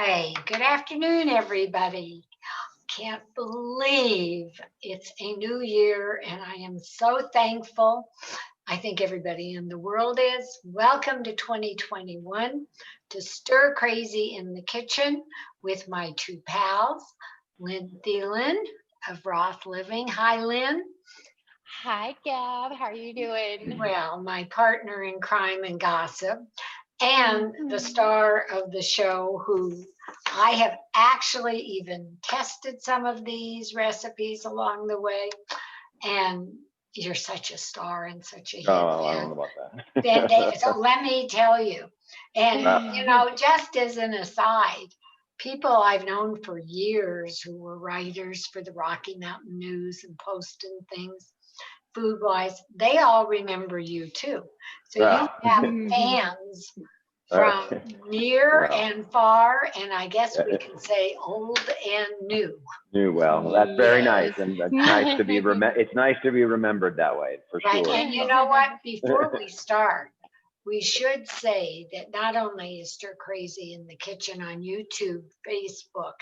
Hi, good afternoon, everybody. Can't believe it's a new year, and I am so thankful. I think everybody in the world is. Welcome to 2021 to Stir Crazy in the Kitchen with my two pals, Lynn Thielen of Roth Living. Hi, Lynn. Hi, Gab. How are you doing? Well, my partner in crime and gossip, and the Mhm. star of the show, who I have actually even tested some of these recipes along the way. And you're such a star and such a hit, Oh, I don't know about Ben Davis. So that. let me tell you, and Uh, just as an aside, people I've known for years who were writers for the Rocky Mountain News and posting things food wise, they all remember you too. So you ah, have fans uh, from near well, and far, and I guess we uh, can say old and new. well, that's very nice, Yes. and it's nice to be it's nice to be remembered that way for Right. sure. And you know what? Before we start, we should say that not only is Stir Crazy in the Kitchen on YouTube, Facebook,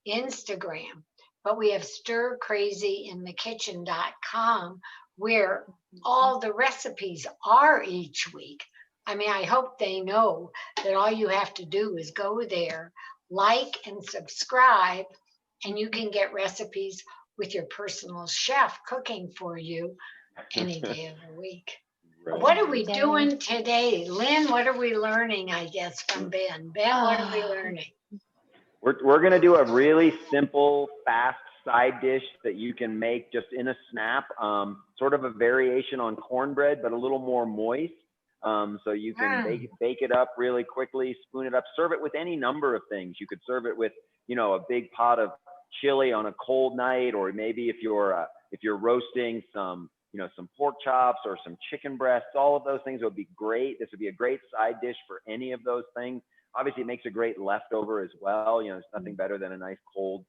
Instagram, but we have stircrazyinthekitchen.com where all the recipes are each week. I mean, I hope they know that all you have to do is go there, like and subscribe, and you can get recipes with your personal chef cooking for you any day of the week. Right. What are Every we day. doing today? Lynn, what are we learning, I guess, from Ben? Ben, what are we Oh, learning? We're gonna do a really simple, fast side dish that you can make just in a snap. Sort of a variation on cornbread, but a little more moist. So you can Mm, bake it up really quickly, spoon it up, serve it with any number of things. You could serve it with, a big pot of chili on a cold night, or maybe if you're roasting some, some pork chops or some chicken breasts. All of those things would be great. This would be a great side dish for any of those things. Obviously, it makes a great leftover as well. There's nothing better than a nice cold,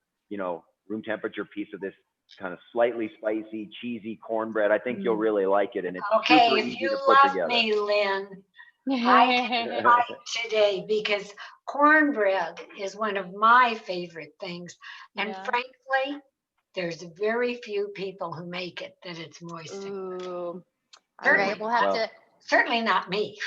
room temperature piece of this kind of slightly spicy, cheesy cornbread. I think you'll mm. really like it, and it's Okay, super if easy you to put love together. me, Lynn, I can fight today because cornbread is one of my favorite things. And yeah. frankly, there's very few people who make it that it's moist. Ooh. All right. Certainly, We'll have Well, to certainly not me.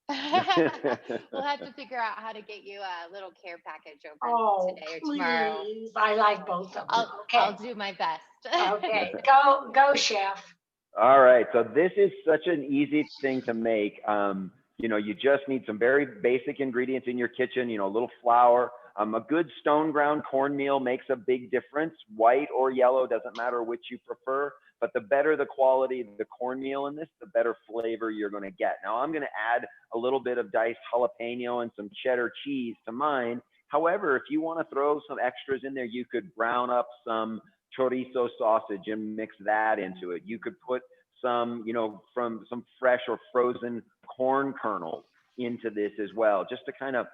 we'll have to figure out how to get you a little care package over Oh, today or tomorrow. please. I like both of them. I'll Okay. do my best. Okay. Go, chef. all right. So this is such an easy thing to make. You just need some very basic ingredients in your kitchen, a little flour. A good stone ground cornmeal makes a big difference. White or yellow, doesn't matter which you prefer. But the better the quality of the cornmeal in this, the better flavor you're going to get. Now, I'm going to add a little bit of diced jalapeno and some cheddar cheese to mine. However, if you want to throw some extras in there, you could brown up some chorizo sausage and mix that into it. You could put some, from some fresh or frozen corn kernels into this as well, just to kind of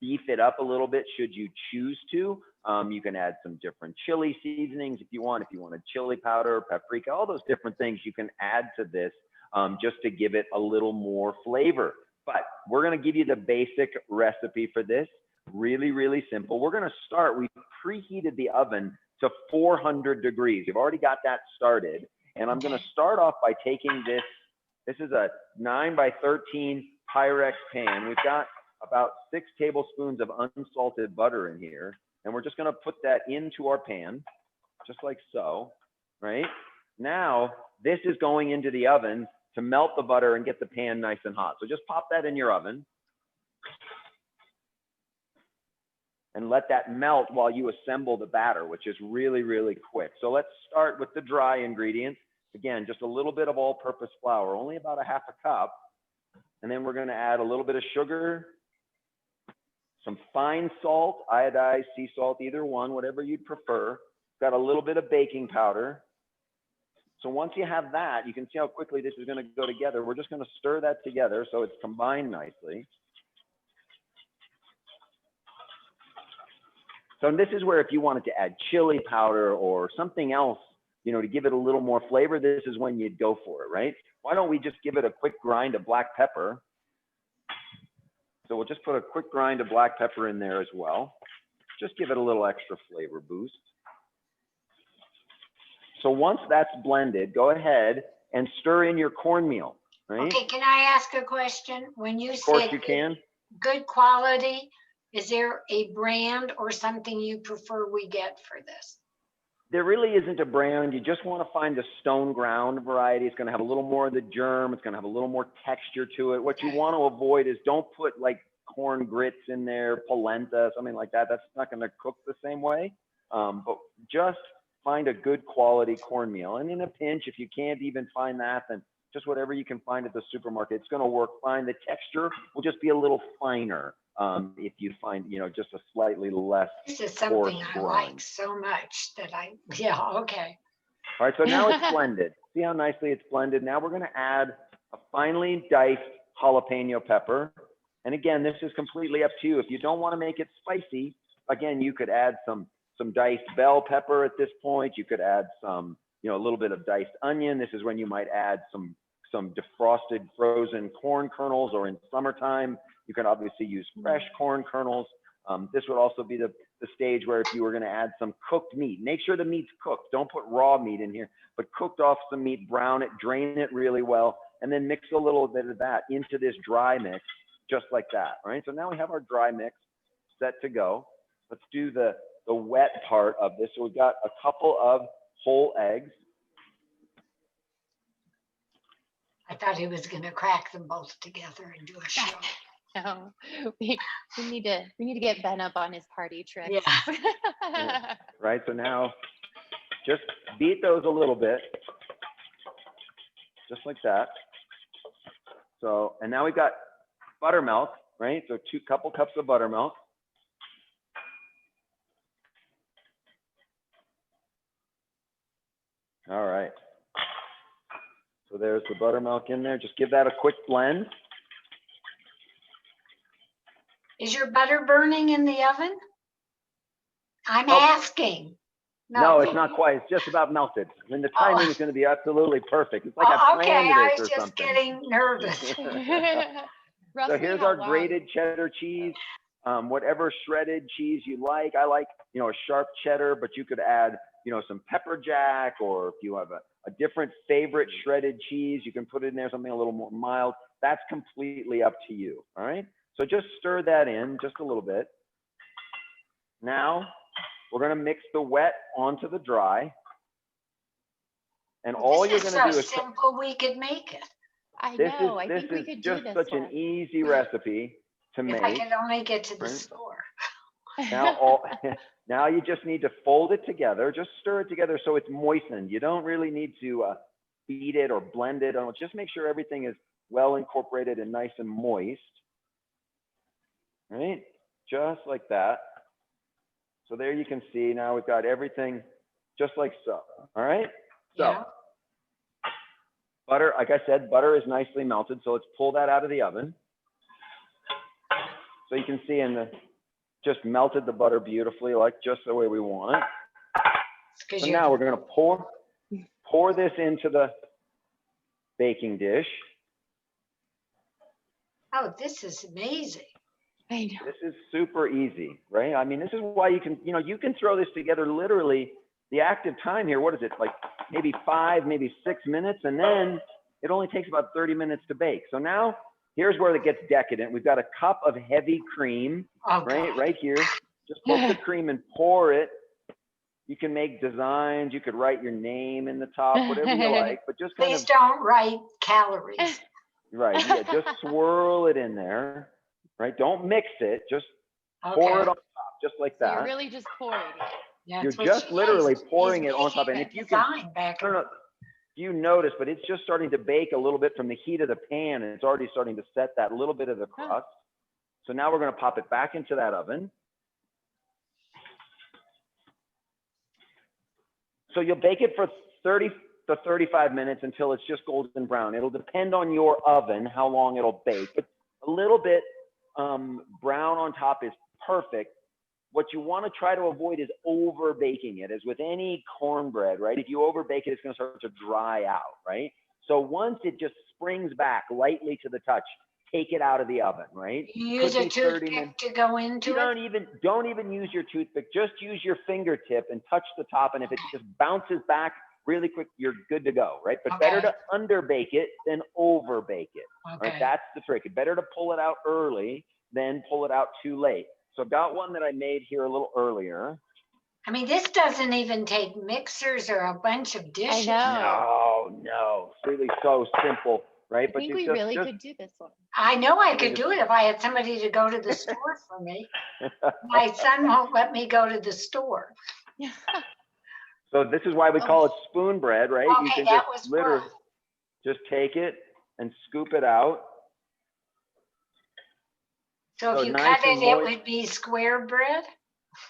beef it up a little bit should you choose to. You can add some different chili seasonings if you want. If you want a chili powder, paprika, all those different things you can add to this just to give it a little more flavor. But we're going to give you the basic recipe for this. Really, really simple. We're going to start. We preheated the oven to 400 degrees. You've already got that started. And I'm going to start off by taking this. This is a 9 by 13 Pyrex pan. We've got about 6 tablespoons of unsalted butter in here. And we're just going to put that into our pan, just like so, right? Now, this is going into the oven to melt the butter and get the pan nice and hot. So just pop that in your oven and let that melt while you assemble the batter, which is really, really quick. So let's start with the dry ingredients. Again, just a little bit of all-purpose flour, only about a half a cup. And then we're going to add a little bit of sugar, some fine salt, iodized sea salt, either one, whatever you'd prefer. Got a little bit of baking powder. So once you have that, you can see how quickly this is going to go together. We're just going to stir that together so it's combined nicely. So this is where if you wanted to add chili powder or something else, to give it a little more flavor, this is when you'd go for it, right? Why don't we just give it a quick grind of black pepper? So we'll just put a quick grind of black pepper in there as well. Just give it a little extra flavor boost. So once that's blended, go ahead and stir in your cornmeal, right? Okay, can I ask a question? When you Of course said you can. good quality, is there a brand or something you prefer we get for this? There really isn't a brand. You just want to find the stone ground variety. It's going to have a little more of the germ. It's going to have a little more texture to it. What you want to avoid is don't put like corn grits in there, polenta, something like that. That's not going to cook the same way. But just find a good quality cornmeal. And in a pinch, if you can't even find that, then just whatever you can find at the supermarket, it's going to work fine. The texture will just be a little finer if you find, you know, just a slightly less. This is something I like so much that yeah, okay. All right, so now it's blended. See how nicely it's blended? Now we're going to add a finely diced jalapeno pepper. And again, this is completely up to you. If you don't want to make it spicy, again, you could add some diced bell pepper at this point. You could add some, you know, a little bit of diced onion. This is when you might add some defrosted frozen corn kernels, or in summertime, you can obviously use fresh corn kernels. This would also be the stage where if you were going to add some cooked meat, make sure the meat's cooked. Don't put raw meat in here, but cooked off some meat, brown it, drain it really well, and then mix a little bit of that into this dry mix, just like that. All right, so now we have our dry mix set to go. Let's do the wet part of this. So we've got a couple of whole eggs. I thought he was going to crack them both together and do a show. No, we need to get Ben up on his party trick. Yeah. Yeah. Right, so now just beat those a little bit, just like that. So, and now we've got buttermilk, right? So couple cups of buttermilk. All right. So there's the buttermilk in there. Just give that a quick blend. Is your butter burning in the oven? I'm Nope. asking. No, it's not quite. It's just about melted. And the timing is going to be absolutely perfect. It's like I okay, planned I this was or just something. getting nervous. So here's our grated cheddar cheese. Whatever shredded cheese you like. I like, you know, a sharp cheddar, but you could add, you know, some pepper jack, or if you have a different favorite shredded cheese, you can put it in there, something a little more mild. That's completely up to you. All right. So just stir that in just a little bit. Now we're going to mix the wet onto the dry. And all you're going to do is so simple we could make it. I know. I think we could do this. This is just such an easy recipe to make. If I could only get to the store. Now you just need to fold it together. Just stir it together so it's moistened. You don't really need to beat it or blend it. Just make sure everything is well incorporated and nice and moist. Right? Just like that. So there you can see now we've got everything just like so. All right? So Yeah. butter, like I said, butter is nicely melted. So let's pull that out of the oven. So you can see just melted the butter beautifully, like just the way we want it. So now we're going to pour this into the baking dish. Oh, this is amazing. I know. This is super easy, right? I mean, this is why you can throw this together literally. The active time here, what is it? Like maybe 5, maybe 6 minutes, and then it only takes about 30 minutes to bake. So now here's where it gets decadent. We've got a cup of heavy cream, right here. Just put the cream and pour it. You can make designs. You could write your name in the top, whatever you like, but just kind Please don't write calories. Right. Yeah, just swirl it in there. Right. Don't mix it. Just pour it on top, just like that. You're really just pouring it. Yeah, you're just literally pouring it on top. And if you can, I don't know, you notice, but it's just starting to bake a little bit from the heat of the pan, and it's already starting to set that little bit of the crust. So now we're going to pop it back into that oven. So you'll bake it for 30 to 35 minutes until it's just golden brown. It'll depend on your oven how long it'll bake, but a little bit brown on top is perfect. What you want to try to avoid is over baking it, as with any cornbread, right? If you over bake it, it's going to start to dry out, right? So once it just springs back lightly to the touch, take it out of the oven, right? You use Could a be 30 minutes. toothpick to go into You it? don't even use your toothpick. Just use your fingertip and touch the top. And if it just bounces back really quick, you're good to go, right? But better Okay. to underbake it than overbake it, right? Okay. That's the trick. It's better to pull it out early than pull it out too late. So I've got one that I made here a little earlier. I mean, this doesn't even take mixers or a bunch of dishes. know. No, it's really so simple, right? I think we really could do this one. I know I could do it if I had somebody to go to the store for me. My son won't let me go to the store. So this is why we call it spoon bread, right? You Okay, can that just was literally fun. just take it and scoop it out. So So if you nice cut and it, it moist. would be square bread?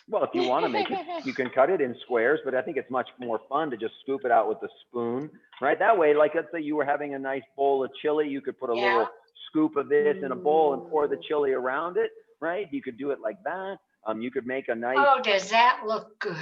Well, if you want to make it, you can cut it in squares, but I think it's much more fun to just scoop it out with a spoon, right? That way, like let's say you were having a nice bowl of chili, you could put a little scoop of this in a bowl and pour the chili around it, right? You could do it like that. You could make a nice, Oh, does that look good?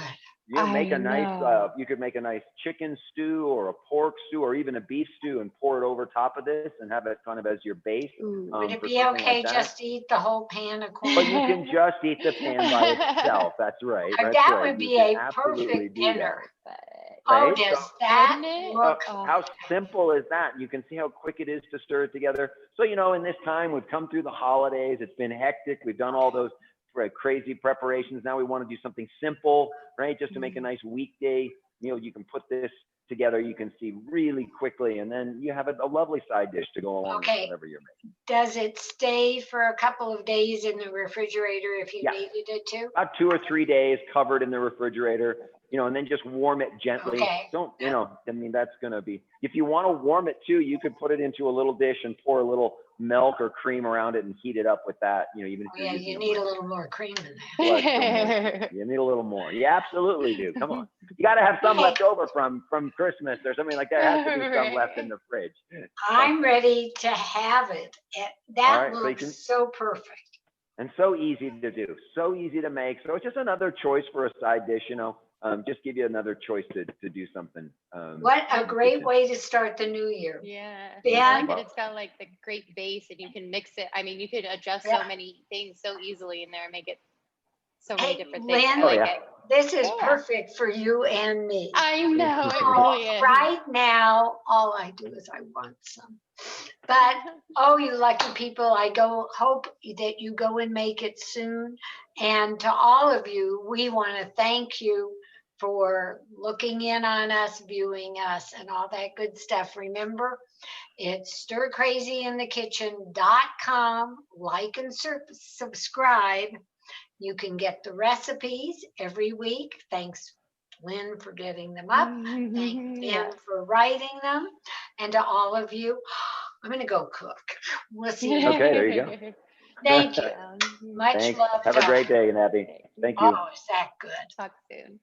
you know, make I a nice, know. you could make a nice chicken stew or a pork stew or even a beef stew and pour it over top of this and have it kind of as your base. Ooh. Would it For be something okay like that. just to eat the whole pan of corn? But you can just eat the pan by itself. That's right. That's That right. would You be can a absolutely perfect do that. dinner. Perfect. Oh, Right? does So- that Wouldn't it? look? How simple is that? You can see how quick it is to stir it together. So, you know, in this time, we've come through the holidays. It's been hectic. We've done all those crazy preparations. Now we want to do something simple, right? Just to make a nice weekday meal. You can put this together. You can see really quickly. And then you have a lovely side dish to go along with Okay. whatever you're making. Does it stay for a couple of days in the refrigerator if you Yeah. needed it to? About 2 or 3 days covered in the refrigerator, you know, and then just warm it gently. Okay. Don't, you know, I mean, that's going to be, if you want to warm it too, you could put it into a little dish and pour a little milk or cream around it and heat it up with that, you know, even if Oh, you're yeah, using you a need a microwave. little more cream than that. Plus some moisture. You need a little more. You absolutely do. Come on. You got to have some left over from Christmas or something like that. There has to be some left in the fridge. I'm ready to have it. That right, so you looks can- so perfect. And so easy to do, so easy to make. So it's just another choice for a side dish, you know, just give you another choice to do something. What a in the great kitchen. way to start the new year. Yeah. Ben? I like that it's got like the great base and you can mix it. I mean, you could adjust Yeah. so many things so easily in there and make it so many Hey, different things. Lynn, I like yeah. it. This is Yeah. perfect for you and me. I know, it Oh, really is. right now, all I do is I want some. But, oh, you lucky people, I hope that you go and make it soon. And to all of you, we want to thank you for looking in on us, viewing us, and all that good stuff. Remember, it's stircrazyinthekitchen.com. Like and subscribe. You can get the recipes every week. Thanks, Lynn, for getting them up. Thank Yeah. Ben for writing them. And to all of you, I'm going to go cook. We'll see you. Okay, there you go. Thank you. Much Thanks. love. Have a great day, Abby. Thank you. Oh, is that good? Talk soon.